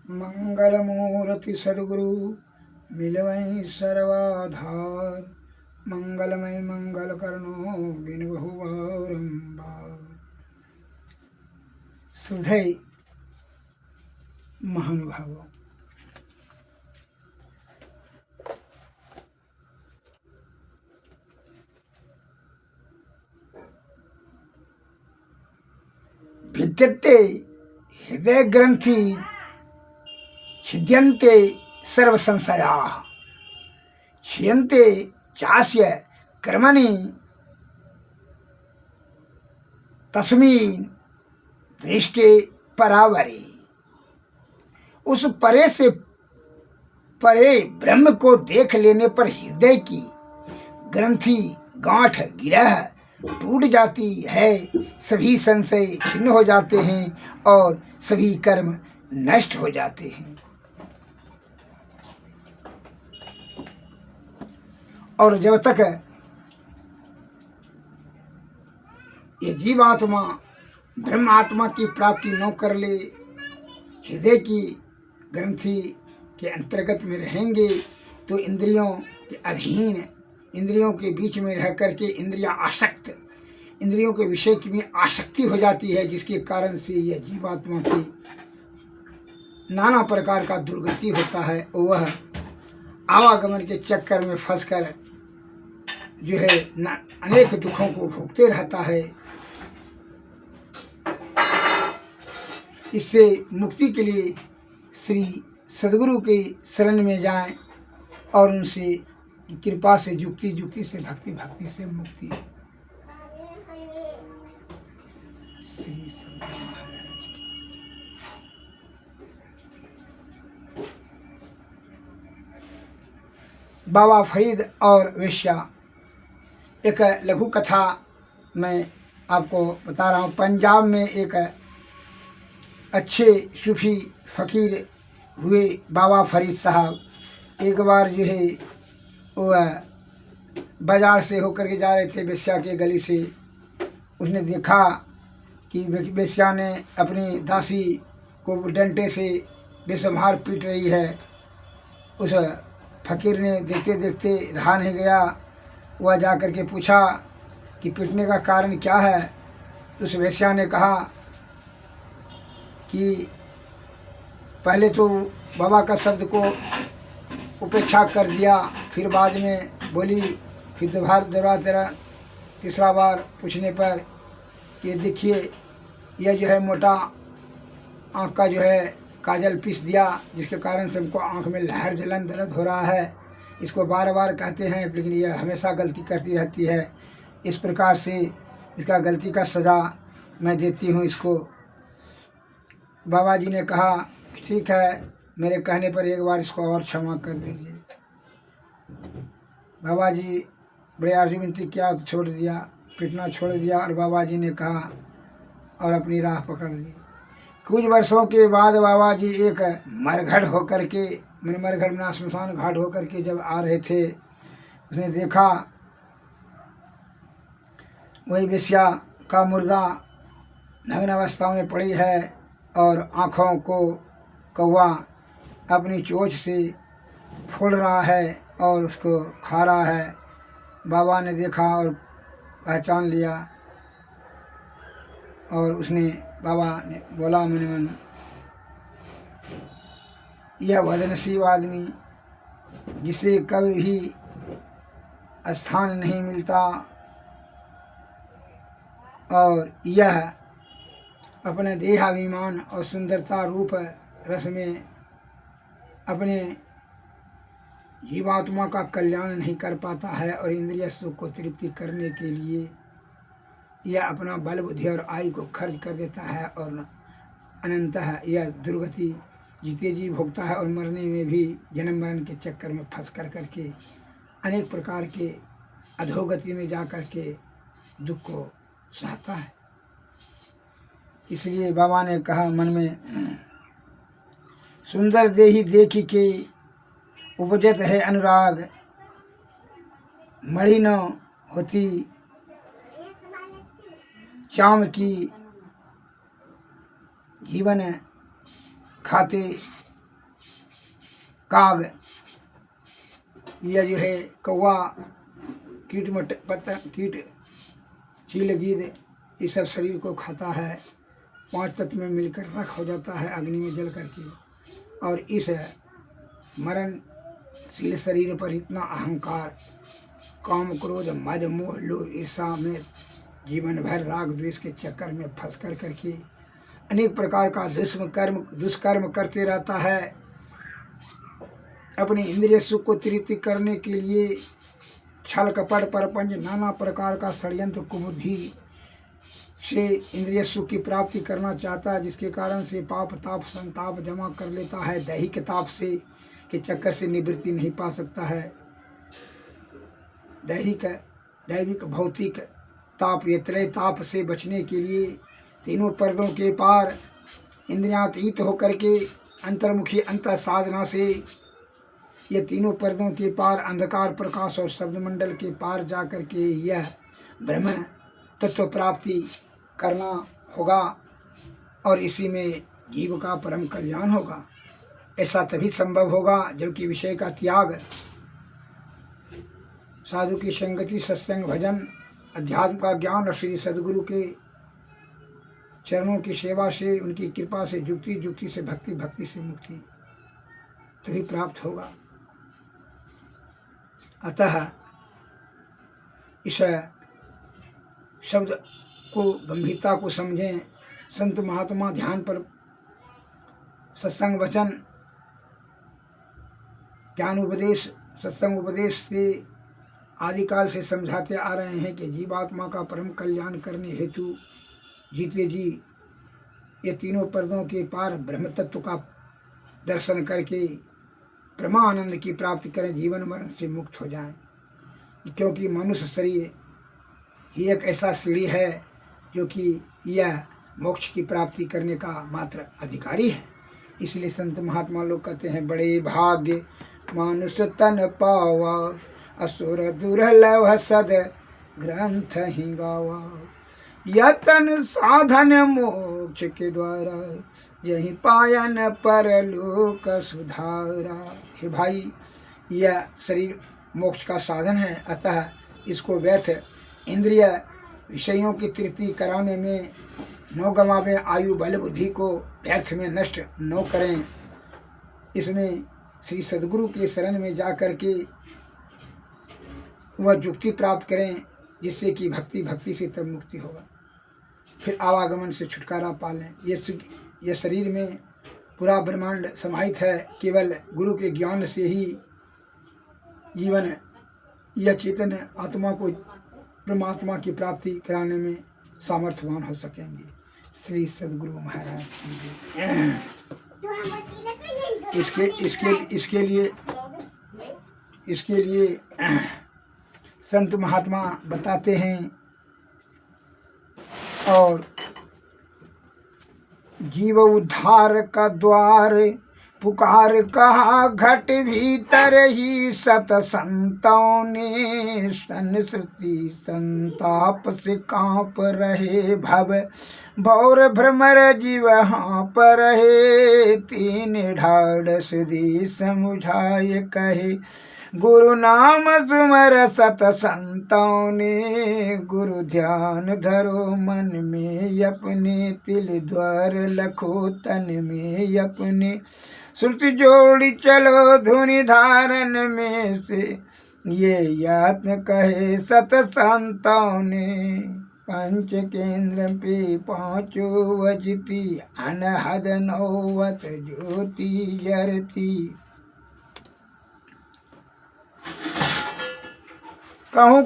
मंगलमूर्ति सद्गुरु मिलवहीं सर्वाधार। मंगलमय मंगल करनो बिन बहु बारंबार। श्रद्धेय महानुभावों, भिद्यते हृदय ग्रंथि छिद्यन्ते सर्व संशयाः। क्षीयन्ते चास्य कर्मणि तस्मिन् दृष्टे परावरे। उस परे से परे ब्रह्म को देख लेने पर हृदय की ग्रंथि गांठ गिरह टूट जाती है, सभी संशय छिन्न हो जाते हैं और सभी कर्म नष्ट हो जाते हैं। और जब तक ये जीवात्मा ब्रह्म आत्मा की प्राप्ति न कर ले, हृदय की ग्रंथि के अंतर्गत में रहेंगे तो इंद्रियों के अधीन, इंद्रियों के बीच में रह करके इंद्रियां आसक्त, इंद्रियों के विषय की भी आसक्ति हो जाती है, जिसके कारण से यह जीवात्मा की नाना प्रकार का दुर्गति होता है। वह आवागमन के चक्कर में फंसकर जो है अनेक दुखों को भोगते रहता है। इससे मुक्ति के लिए श्री सद्गुरु के शरण में जाएं और उनसे कृपा से जुक्ति, जुक्ति से भक्ति, भक्ति से मुक्ति। श्री सद्गुरु महाराज की। बाबा फरीद और वेश्या, एक लघु कथा मैं आपको बता रहा हूँ। पंजाब में एक अच्छे सूफी फ़कीर हुए बाबा फरीद साहब। एक बार जो है वह बाज़ार से होकर के जा रहे थे वेश्या के गली से। उसने देखा कि वेश्या ने अपनी दासी को डंडे से बेसुमार पीट रही है। उस फ़कीर ने देखते देखते रहा नहीं गया। वह जा कर के पूछा कि पीटने का कारण क्या है। उस वेश्या ने कहा कि पहले तो बाबा का शब्द को उपेक्षा कर दिया, फिर बाद में बोली, फिर दोबारा तीसरा बार पूछने पर कि देखिए यह जो है मोटा आँख का जो है काजल पीस दिया, जिसके कारण से हमको आँख में लहर जलन दर्द हो रहा है। इसको बार बार कहते हैं लेकिन यह हमेशा गलती करती रहती है। इस प्रकार से इसका गलती का सज़ा मैं देती हूँ इसको। बाबा जी ने कहा ठीक है, मेरे कहने पर एक बार इसको और क्षमा कर दीजिए। बाबा जी बड़े अर्जी विनती किया, छोड़ दिया, पीटना छोड़ दिया। और बाबा जी ने कहा और अपनी राह पकड़ ली। कुछ वर्षों के बाद बाबा जी एक मरघट होकर के, मैंने मरघट में श्मशान घाट होकर के जब आ रहे थे, उसने देखा वही वेश्या का मुर्दा नग्न अवस्था में पड़ी है और आँखों को कौवा अपनी चोंच से फोड़ रहा है और उसको खा रहा है। बाबा ने देखा और पहचान लिया और उसने, बाबा ने बोला मन मन, यह बदनसीब आदमी जिसे कभी भी स्थान नहीं मिलता और यह अपने देहाभिमान और सुंदरता रूप रस में अपने जीवात्मा का कल्याण नहीं कर पाता है और इंद्रिय सुख को तृप्ति करने के लिए यह अपना बल बुद्धि और आयु को खर्च कर देता है और अनंतः यह दुर्गति जीते जी भोगता है और मरने में भी जन्म मरण के चक्कर में फंस कर करके अनेक प्रकार के अधोगति में जा कर के दुख को सहता है। इसलिए बाबा ने कहा मन में, सुंदर देही देखी के उपजत है अनुराग, मणि न होती चाम की, जीवन खाते काग, यह जो है कौवा, कीट पतंग, कीट, चील, गिद्ध, ये सब शरीर को खाता है। 5 तत्व में मिलकर रख हो जाता है अग्नि में जल करके। और इस मरणशील शरीर पर इतना अहंकार, काम, क्रोध, मद, मोह, लोभ, ईर्षा में जीवन भर राग द्वेष के चक्कर में फंस कर करके अनेक प्रकार का दुष्कर्म करते रहता है। अपने इंद्रिय सुख को तृप्ति करने के लिए छल कपट परपंच नाना प्रकार का षड्यंत्र कुबुद्धि से इंद्रिय सुख की प्राप्ति करना चाहता है, जिसके कारण से पाप ताप संताप जमा कर लेता है। दैहिक ताप से के चक्कर से निवृत्ति नहीं पा सकता है। दैविक भौतिक ताप, ये त्रय ताप से बचने के लिए तीनों पर्दों के पार इंद्रियातीत होकर के अंतर्मुखी अंतर साधना से ये तीनों पर्दों के पार अंधकार प्रकाश और शब्द मंडल के पार जा कर के यह ब्रह्म तत्व प्राप्ति करना होगा और इसी में जीव का परम कल्याण होगा। ऐसा तभी संभव होगा जबकि विषय का त्याग, साधु की संगति, सत्संग, भजन, अध्यात्म का ज्ञान और श्री सद्गुरु के चरणों की सेवा से, उनकी कृपा से जुक्ति, जुक्ति से भक्ति, भक्ति से मुक्ति तभी प्राप्त होगा। अतः इस शब्द को, गंभीरता को समझें। संत महात्मा ध्यान पर, सत्संग, वचन, ज्ञान उपदेश, सत्संग उपदेश से आदिकाल से समझाते आ रहे हैं कि जीवात्मा का परम कल्याण करने हेतु जीते जी ये तीनों पर्दों के पार ब्रह्म तत्व का दर्शन करके परमानंद की प्राप्ति करें, जीवन मरण से मुक्त हो जाएं। क्योंकि मनुष्य शरीर ही एक ऐसा सीढ़ी है जो कि यह मोक्ष की प्राप्ति करने का मात्र अधिकारी है। इसलिए संत महात्मा लोग कहते हैं, बड़े भाग्य मानुष तन पावा, असुर दुर्लभ सद ग्रंथ ही गावा, यतन साधन मोक्ष के द्वारा, यही पायन परलोक सुधारा। हे भाई, यह शरीर मोक्ष का साधन है, अतः इसको व्यर्थ इंद्रिय विषयों की तृप्ति कराने में न गंवावें, आयु बल बुद्धि को व्यर्थ में नष्ट न करें। इसमें श्री सद्गुरु के शरण में जा कर के वह जुक्ति प्राप्त करें, जिससे कि भक्ति से तब मुक्ति होगा, फिर आवागमन से छुटकारा पा लें। ये शरीर में पूरा ब्रह्मांड समाहित है, केवल गुरु के ज्ञान से ही जीवन यह चेतन आत्मा को परमात्मा की प्राप्ति कराने में सामर्थ्यवान हो सकेंगे। श्री सद्गुरु महाराज इसके लिए संत महात्मा बताते हैं, और जीव उद्धार का द्वार पुकार कहा, घट भीतर ही सत संतों ने, संस्कृति संताप से कांप रहे भव भौर भ्रमर जीव हाँप रहे, तीन ढाढ़स दी समुझाए कहे, गुरु नाम सुमर सत संतों ने, गुरु ध्यान धरो मन में अपने, तिल द्वार लखो तन में अपने, श्रुति जोड़ी चलो धुनि धारण में से, ये यात्न कहे सत संतों ने, पंच केंद्र पे पांचों वजती, अनहद नौवत ज्योति जरती, कहूँ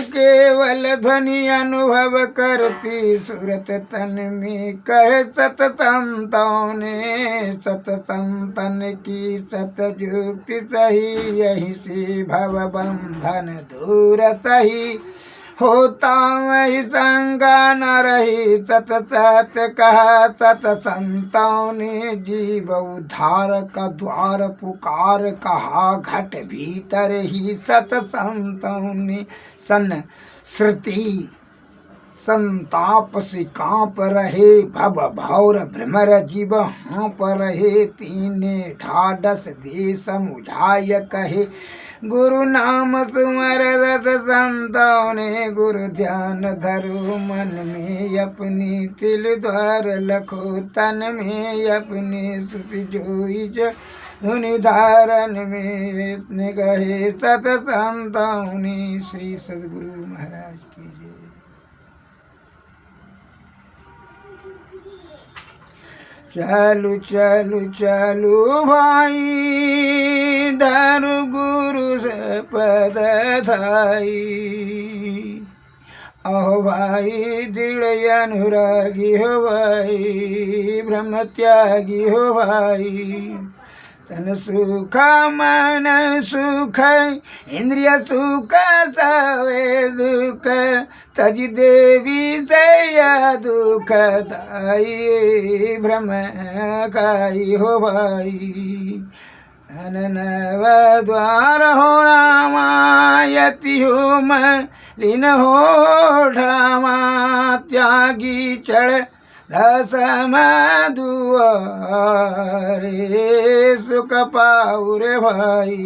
केवल ध्वनि अनुभव करती, सुरत तन में कहे सत संतों ने, सत संतन की सत जुक्ति सही, यही से भव बंधन दूर सही, होता वही संगा न रही, सत सत कहा सत संतों ने, जीव उद्धार का द्वार पुकार कहा, घट भीतर ही सत संतों ने, सन श्रुति संताप से कांप रहे भव भौर भ्रमर जीव हाँप रहे तीने ढाढ़स दे समुझाय कहे गुरु नाम सुमरत संतों ने गुरु ध्यान धरो मन में अपनी तिल द्वार लखो तन में अपनी श्रुति जोई धुनि धारण में इतने कहे सत संतों ने। श्री सद्गुरु महाराज की जय। चलु चलु चलु भाई धरु गुरु से पद धाई अहो भाई दिल अनुरागी हो भाई ब्रह्म त्यागी हो भाई तन सुख मन सुख इंद्रिय सुख सवे दुख तज देवी से दुख दाई भ्रम खाई हो भाई नव द्वार हो रामायति हो मलिन हो ढामा त्यागी चढ़ दसम दुआरे सुख पाऊ रे भाई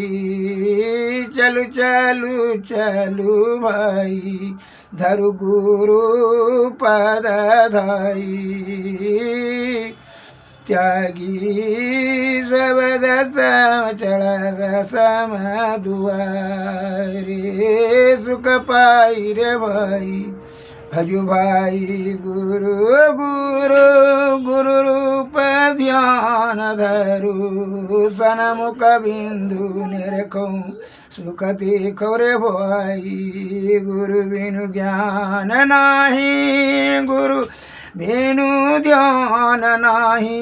चलु चलु चलु भाई धरु गुरु पद धाई त्यागी सब दसम चढ़ दसम दुआरे सुख पाई रे भाई भजु भाई गुरु गुरु गुरु रूप ध्यान धरु सनमुख बिंदु निरखो सुख देखो रे भाई गुरु बिनु ज्ञान नाही गुरु बिनु ध्यान नाही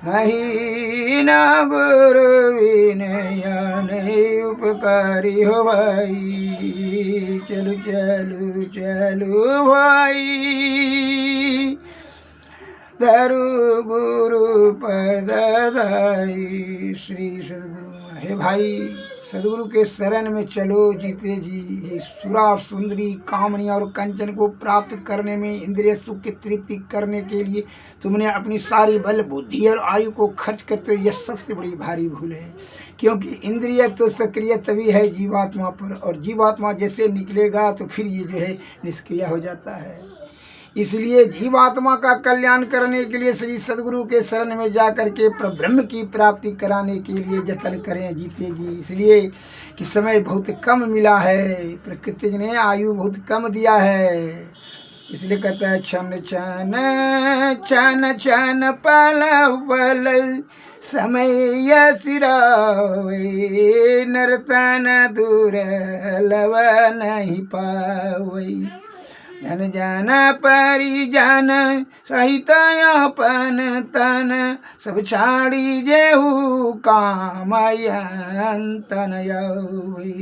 नहीं न गुरु विनय नहीं उपकारी हो भाई चलु चलु चलु भाई धरु गुरु पद धाई। श्री सद्गुरु हे भाई सदगुरु के शरण में चलो जीते जी। सुरा सुंदरी कामनी और कंचन को प्राप्त करने में इंद्रिय सुख की तृप्ति करने के लिए तुमने अपनी सारी बल बुद्धि और आयु को खर्च करते हो, यह सबसे बड़ी भारी भूल है। क्योंकि इंद्रिय तो सक्रिय तभी है जीवात्मा पर, और जीवात्मा जैसे निकलेगा तो फिर ये जो है निष्क्रिय हो जाता है। इसलिए जीवात्मा का कल्याण करने के लिए श्री सद्गुरु के शरण में जाकर के ब्रह्म की प्राप्ति कराने के लिए जतन करें जीते जी। इसलिए कि समय बहुत कम मिला है, प्रकृति ने आयु बहुत कम दिया है। इसलिए कहता है क्षण क्षण क्षण क्षण पल पल समय सिरावे नरतन दूर लव नहीं पावई जन जन परिजन सहित अपन तन सब छाड़ी जेहू कामयंतन यौवी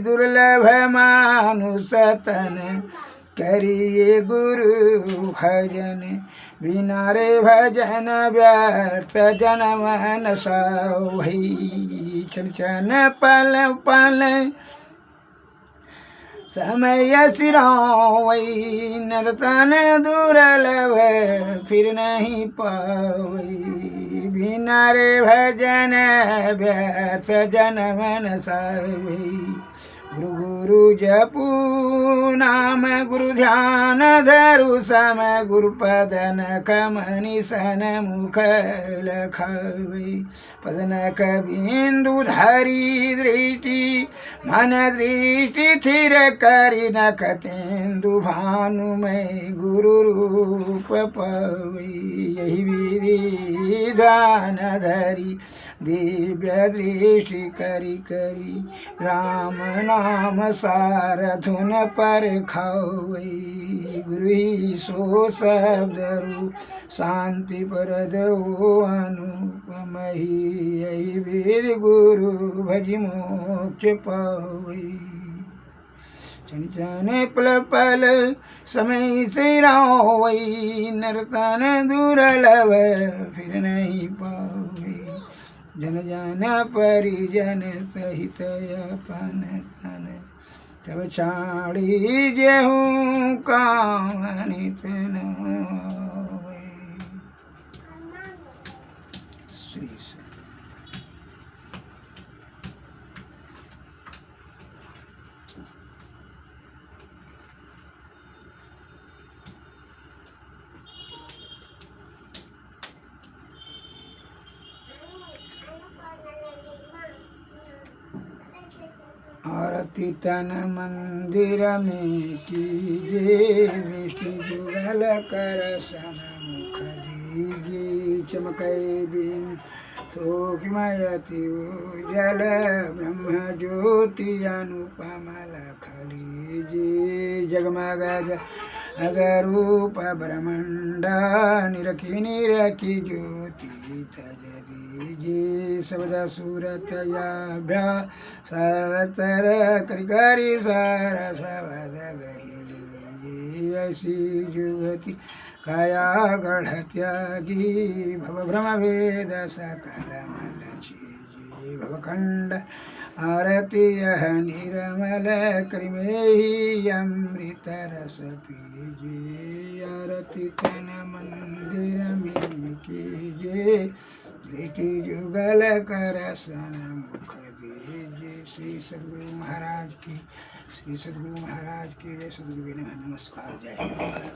दुर्लभ मानुष तन करिए गुरु भजन बिना रे भजन व्यर्थ जन्म न सौहि क्षण क्षण पल पल समय सिरावई नरतन दुर्लभ फिर नहीं पावई बिना रे भजन व्यर्थ जन्म न सौहि गुरु गुरु जपू नाम गुरु ध्यान धरु सम गुरु पदन कमनि सन मुख लखवई पदनक बिंदु धरी दृष्टि मन दृष्टि थिर करि नख तेंदु भानु में गुरु रूप पवई यही विधि ध्यान धरी दिव्य दृष्टि करी करी राम नाम सार धुन पर खावई गुरु ही सो शब्द रू शांति पर दो अनुपम ही यही वीर गुरु भज मोक्ष पावई क्षण क्षण पल पल समय से रावई नरतन दुर्लभ फिर नहीं पावई जन जन परिजन सहित अपन तन सब छाड़ी जेहूँ कामनित न होए। श्री आरती तन मंदिर में कीजे, दृष्टि जुगल कर सन मुख दीजे। चमकै बिन सूक्ष्मयति उजल, ब्रह्म ज्योति अनुपम लख लीजे। जगमग अगरूप ब्रह्मंड, निरखी निरखी ज्योति तज दीजे। शब्द सूरत याभ्या सरतर करि करि सर शब्द गही। ऐसी जुगति काया गढ़ त्यागी, भव भ्रम भेद सकल मल छीजे। भवखंड आरती यह निर्मल, करिमेहि अमृत रस पीजे। आरती तन मंदिर में कीजे, दृष्टि जुगल कर सन मुख दीजे। श्री सद्गुरु महाराज की, श्री सद्गुरु महाराज की जय। सद्गुरु नमस्कार, जय।